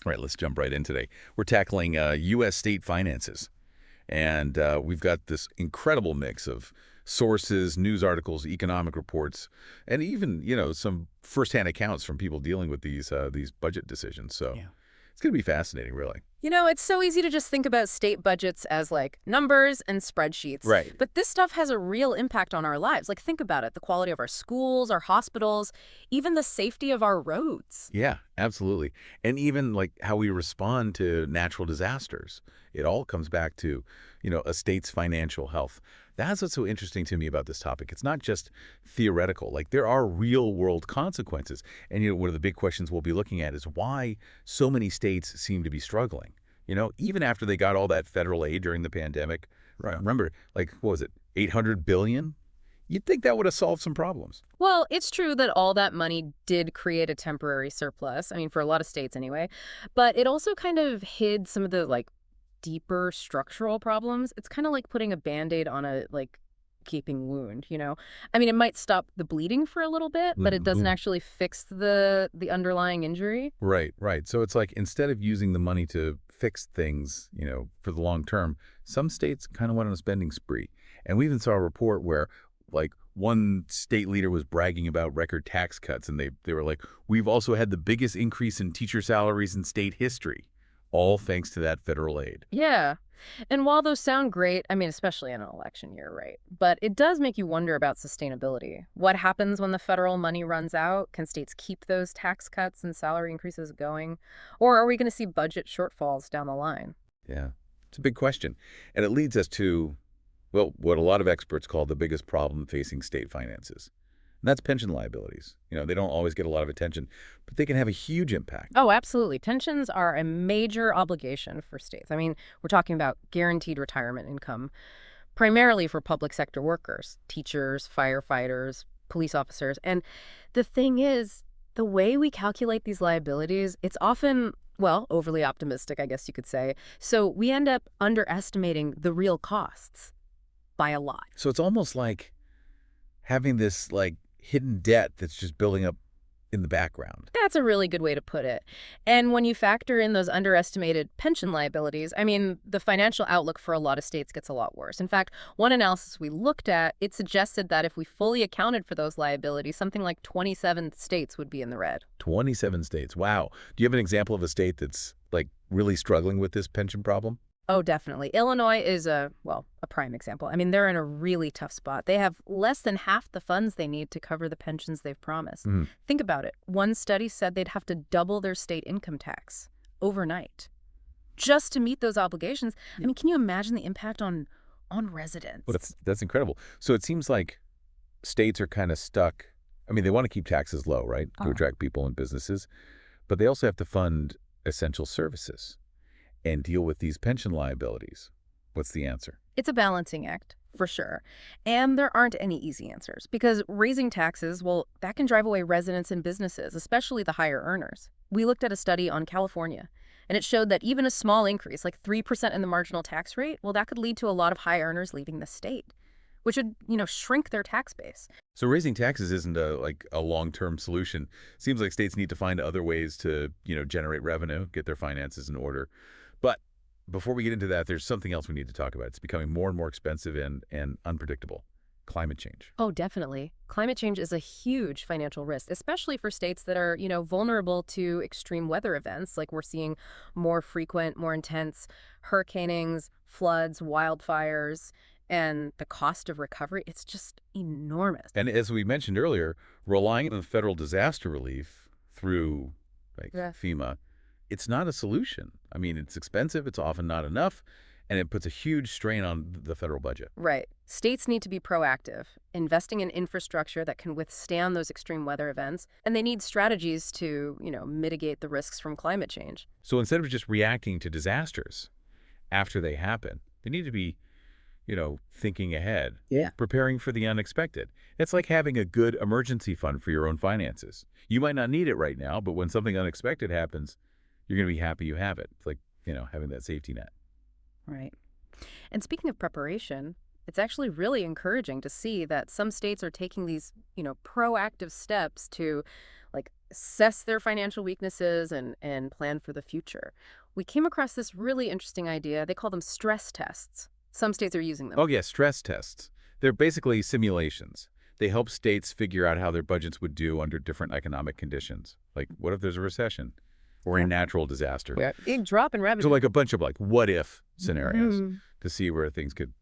All right, let's jump right in today. We're tackling U.S. state finances. And we've got this incredible mix of sources, news articles, economic reports, and even, some firsthand accounts from people dealing with these budget decisions. So Yeah. it's going to be fascinating, really. It's so easy to just think about state budgets as like numbers and spreadsheets. Right. But this stuff has a real impact on our lives. Like, think about it. The quality of our schools, our hospitals, even the safety of our roads. Yeah, absolutely. And even like how we respond to natural disasters. It all comes back to, a state's financial health. That's what's so interesting to me about this topic. It's not just theoretical. Like, there are real world consequences. And, one of the big questions we'll be looking at is why so many states seem to be struggling. Even after they got all that federal aid during the pandemic. Right. Remember, like, what was it, $800 billion? You'd think that would have solved some problems. Well, it's true that all that money did create a temporary surplus. I mean, for a lot of states anyway. But it also kind of hid some of the, deeper structural problems. It's kind of like putting a Band-Aid on a, gaping wound, I mean, it might stop the bleeding for a little bit, but it doesn't actually fix the underlying injury. Right, right. So it's like instead of using the money to fix things, for the long term, some states kind of went on a spending spree. And we even saw a report where, one state leader was bragging about record tax cuts, and they were like, we've also had the biggest increase in teacher salaries in state history, all thanks to that federal aid. Yeah. And while those sound great, I mean, especially in an election year, right? But it does make you wonder about sustainability. What happens when the federal money runs out? Can states keep those tax cuts and salary increases going? Or are we going to see budget shortfalls down the line? Yeah, it's a big question. And it leads us to, well, what a lot of experts call the biggest problem facing state finances. And that's pension liabilities. They don't always get a lot of attention, but they can have a huge impact. Oh, absolutely. Pensions are a major obligation for states. I mean, we're talking about guaranteed retirement income, primarily for public sector workers, teachers, firefighters, police officers. And the thing is, the way we calculate these liabilities, it's often, well, overly optimistic, I guess you could say. So we end up underestimating the real costs by a lot. So it's almost like having this, hidden debt that's just building up in the background. That's a really good way to put it. And when you factor in those underestimated pension liabilities, I mean, the financial outlook for a lot of states gets a lot worse. In fact, one analysis we looked at, it suggested that if we fully accounted for those liabilities, something like 27 states would be in the red. 27 states. Wow. Do you have an example of a state that's, really struggling with this pension problem? Oh, definitely. Illinois is a prime example. I mean, they're in a really tough spot. They have less than half the funds they need to cover the pensions they've promised. Think about it. One study said they'd have to double their state income tax overnight just to meet those obligations. I mean, can you imagine the impact on residents? Well, that's incredible. So it seems like states are kind of stuck. I mean, they want to keep taxes low, right, to attract people and businesses, but they also have to fund essential services and deal with these pension liabilities. What's the answer? It's a balancing act, for sure. And there aren't any easy answers because raising taxes, well, that can drive away residents and businesses, especially the higher earners. We looked at a study on California, and it showed that even a small increase, like 3% in the marginal tax rate, well, that could lead to a lot of high earners leaving the state, which would, shrink their tax base. So raising taxes isn't a long-term solution. Seems like states need to find other ways to, generate revenue, get their finances in order. But before we get into that, there's something else we need to talk about. It's becoming more and more expensive and unpredictable. Climate change. Oh, definitely. Climate change is a huge financial risk, especially for states that are, vulnerable to extreme weather events. Like we're seeing more frequent, more intense hurricanes, floods, wildfires, and the cost of recovery, it's just enormous. And as we mentioned earlier, relying on federal disaster relief through FEMA, it's not a solution. I mean, it's expensive, it's often not enough, and it puts a huge strain on the federal budget. Right. States need to be proactive, investing in infrastructure that can withstand those extreme weather events, and they need strategies to, mitigate the risks from climate change. So instead of just reacting to disasters after they happen, they need to be, thinking ahead, preparing for the unexpected. It's like having a good emergency fund for your own finances. You might not need it right now, but when something unexpected happens, you're going to be happy you have it. It's like, having that safety net. Right. And speaking of preparation, it's actually really encouraging to see that some states are taking these, proactive steps to, assess their financial weaknesses and plan for the future. We came across this really interesting idea. They call them stress tests. Some states are using them. Oh, yeah, stress tests. They're basically simulations. They help states figure out how their budgets would do under different economic conditions. Like, what if there's a recession or a Yeah. natural disaster? Yeah, big drop in So revenue. like a bunch of like what if scenarios Mhm. to see where things could,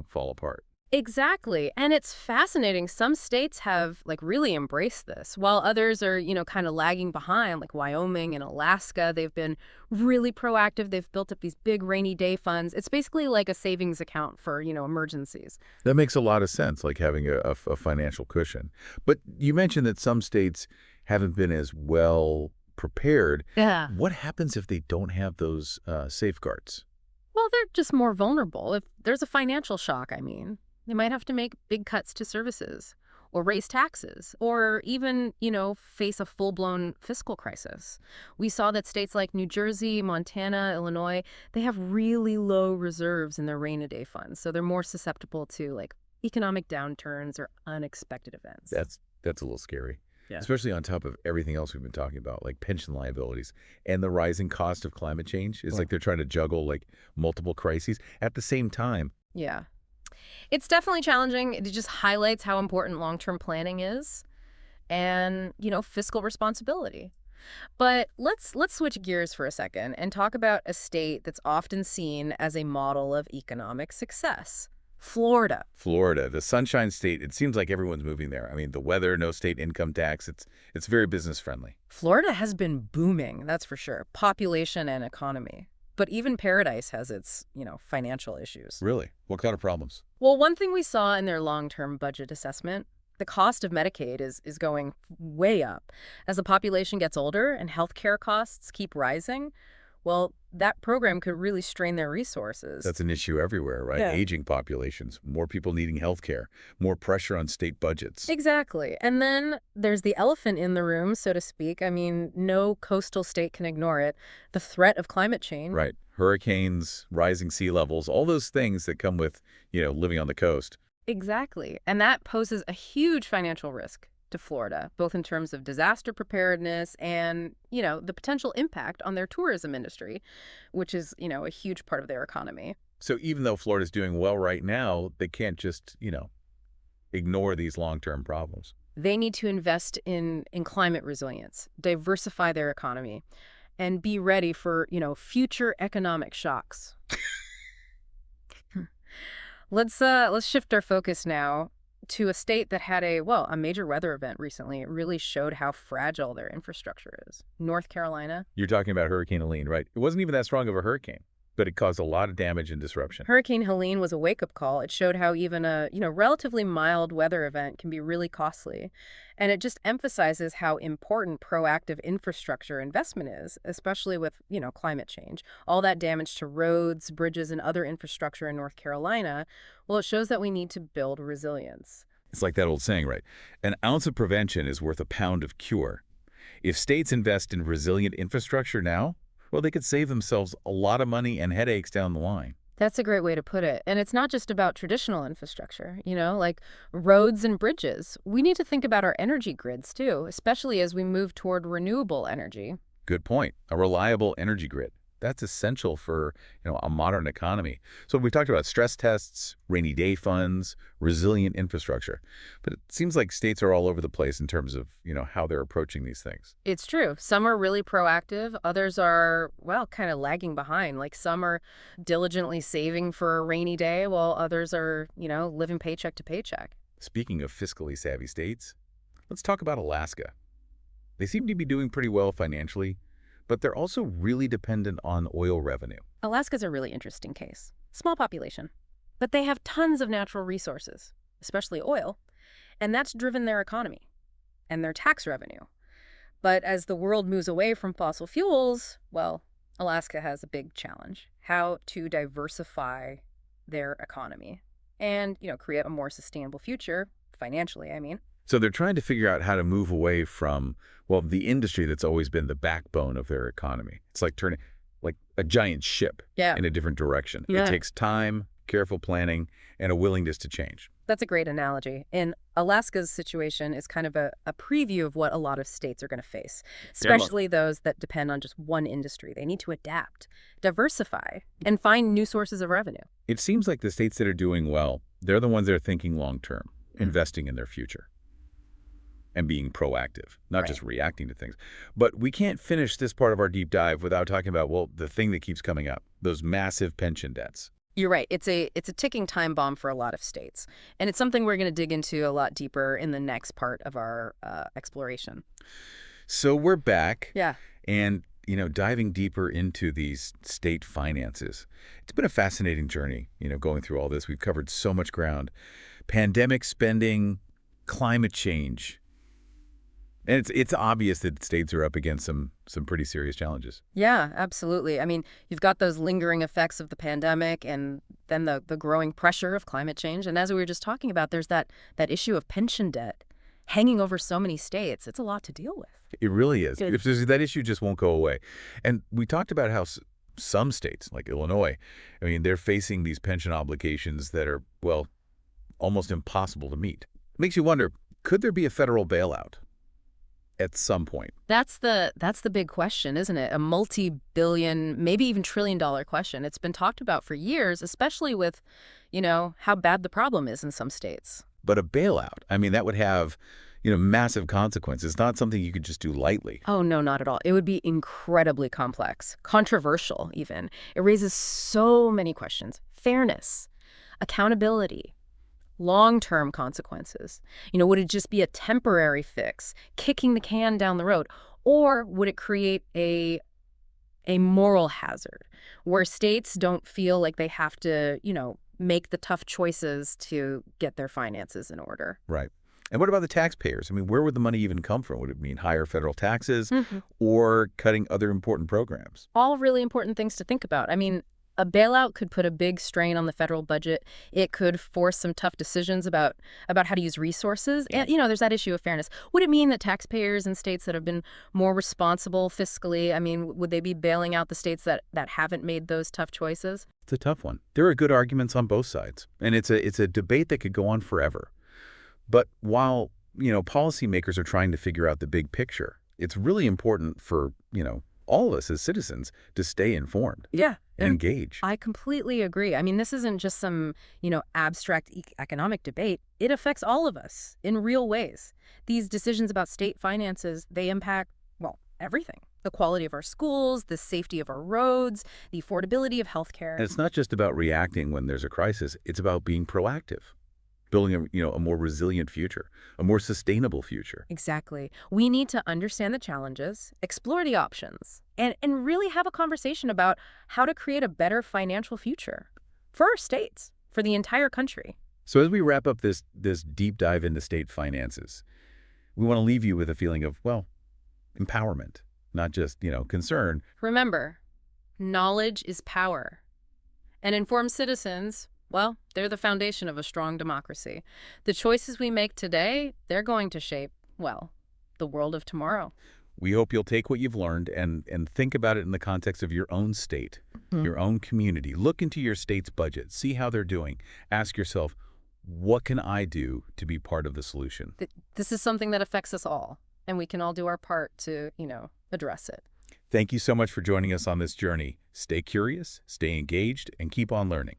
fall apart. Exactly. And it's fascinating. Some states have like really embraced this, while others are, kind of lagging behind, like Wyoming and Alaska. They've been really proactive. They've built up these big rainy day funds. It's basically like a savings account for, emergencies. That makes a lot of sense, like having a financial cushion. But you mentioned that some states haven't been as well prepared. Yeah. What happens if they don't have those safeguards? Well, they're just more vulnerable. If there's a financial shock, I mean, they might have to make big cuts to services or raise taxes or even, face a full-blown fiscal crisis. We saw that states like New Jersey, Montana, Illinois, they have really low reserves in their rainy day funds. So they're more susceptible to like economic downturns or unexpected events. That's a little scary. Yeah. Especially on top of everything else we've been talking about, like pension liabilities and the rising cost of climate change. It's Yeah. like they're trying to juggle like multiple crises at the same time. Yeah. It's definitely challenging. It just highlights how important long-term planning is and, fiscal responsibility. But let's switch gears for a second and talk about a state that's often seen as a model of economic success. Florida. Florida, the Sunshine State, it seems like everyone's moving there. I mean, the weather, no state income tax, it's very business friendly. Florida has been booming, that's for sure. Population and economy. But even Paradise has its, financial issues. Really? What kind of problems? Well, one thing we saw in their long-term budget assessment, the cost of Medicaid is going way up. As the population gets older and healthcare costs keep rising, well, that program could really strain their resources. That's an issue everywhere, right? Yeah. Aging populations, more people needing health care, more pressure on state budgets. Exactly. And then there's the elephant in the room, so to speak. I mean, no coastal state can ignore it. The threat of climate change. Right. Hurricanes, rising sea levels, all those things that come with, living on the coast. Exactly. And that poses a huge financial risk to Florida, both in terms of disaster preparedness and, the potential impact on their tourism industry, which is, a huge part of their economy. So even though Florida's doing well right now, they can't just, ignore these long-term problems. They need to invest in climate resilience, diversify their economy, and be ready for, future economic shocks. Let's shift our focus now to a state that had a major weather event recently. It really showed how fragile their infrastructure is. North Carolina. You're talking about Hurricane Helene, right? It wasn't even that strong of a hurricane, but it caused a lot of damage and disruption. Hurricane Helene was a wake-up call. It showed how even a, relatively mild weather event can be really costly. And it just emphasizes how important proactive infrastructure investment is, especially with, climate change. All that damage to roads, bridges, and other infrastructure in North Carolina, well, it shows that we need to build resilience. It's like that old saying, right? An ounce of prevention is worth a pound of cure. If states invest in resilient infrastructure now, well, they could save themselves a lot of money and headaches down the line. That's a great way to put it. And it's not just about traditional infrastructure, like roads and bridges. We need to think about our energy grids, too, especially as we move toward renewable energy. Good point. A reliable energy grid. That's essential for, a modern economy. So we've talked about stress tests, rainy day funds, resilient infrastructure. But it seems like states are all over the place in terms of, how they're approaching these things. It's true. Some are really proactive. Others are, kind of lagging behind. Like some are diligently saving for a rainy day, while others are, living paycheck to paycheck. Speaking of fiscally savvy states, let's talk about Alaska. They seem to be doing pretty well financially, but they're also really dependent on oil revenue. Alaska's a really interesting case. Small population, but they have tons of natural resources, especially oil, and that's driven their economy and their tax revenue. But as the world moves away from fossil fuels, well, Alaska has a big challenge: how to diversify their economy and, create a more sustainable future, financially, I mean. So they're trying to figure out how to move away from, well, the industry that's always been the backbone of their economy. It's like turning like a giant ship Yeah. in a different direction. Yeah. It takes time, careful planning, and a willingness to change. That's a great analogy. And Alaska's situation is kind of a preview of what a lot of states are going to face, Yeah. especially those that depend on just one industry. They need to adapt, diversify, and find new sources of revenue. It seems like the states that are doing well, they're the ones that are thinking long-term, investing in their future and being proactive, not just reacting to things. But we can't finish this part of our deep dive without talking about, well, the thing that keeps coming up, those massive pension debts. You're right. It's a ticking time bomb for a lot of states. And it's something we're going to dig into a lot deeper in the next part of our exploration. So we're back. Yeah. And, diving deeper into these state finances. It's been a fascinating journey, going through all this. We've covered so much ground. Pandemic spending, climate change. And it's obvious that states are up against some pretty serious challenges. Yeah, absolutely. I mean, you've got those lingering effects of the pandemic and then the growing pressure of climate change. And as we were just talking about, there's that issue of pension debt hanging over so many states. It's a lot to deal with. It really is. Good. That issue just won't go away. And we talked about how some states, like Illinois, I mean, they're facing these pension obligations that are, well, almost impossible to meet. Makes you wonder, could there be a federal bailout at some point? That's the big question, isn't it? A multi-billion, maybe even trillion-dollar question. It's been talked about for years, especially with, how bad the problem is in some states. But a bailout, I mean, that would have, massive consequences. It's not something you could just do lightly. Oh, no, not at all. It would be incredibly complex, controversial even. It raises so many questions. Fairness, accountability, long-term consequences. Would it just be a temporary fix, kicking the can down the road? Or would it create a moral hazard where states don't feel like they have to, make the tough choices to get their finances in order? Right. And what about the taxpayers? I mean, where would the money even come from? Would it mean higher federal taxes Mhm. or cutting other important programs? All really important things to think about. I mean, a bailout could put a big strain on the federal budget. It could force some tough decisions about how to use resources. And, there's that issue of fairness. Would it mean that taxpayers in states that have been more responsible fiscally, I mean, would they be bailing out the states that haven't made those tough choices? It's a tough one. There are good arguments on both sides, and it's a debate that could go on forever. But while, policymakers are trying to figure out the big picture, it's really important for, all of us as citizens to stay informed Yeah. and engage. I completely agree. I mean, this isn't just some, abstract economic debate. It affects all of us in real ways. These decisions about state finances, they impact, well, everything. The quality of our schools, the safety of our roads, the affordability of healthcare. And it's not just about reacting when there's a crisis. It's about being proactive, building a more resilient future, a more sustainable future. Exactly. We need to understand the challenges, explore the options, and really have a conversation about how to create a better financial future for our states, for the entire country. So as we wrap up this deep dive into state finances, we want to leave you with a feeling of, well, empowerment, not just, concern. Remember, knowledge is power. And informed citizens, well, they're the foundation of a strong democracy. The choices we make today, they're going to shape, well, the world of tomorrow. We hope you'll take what you've learned and think about it in the context of your own state, your own community. Look into your state's budget, see how they're doing. Ask yourself, what can I do to be part of the solution? This is something that affects us all, and we can all do our part to, address it. Thank you so much for joining us on this journey. Stay curious, stay engaged, and keep on learning.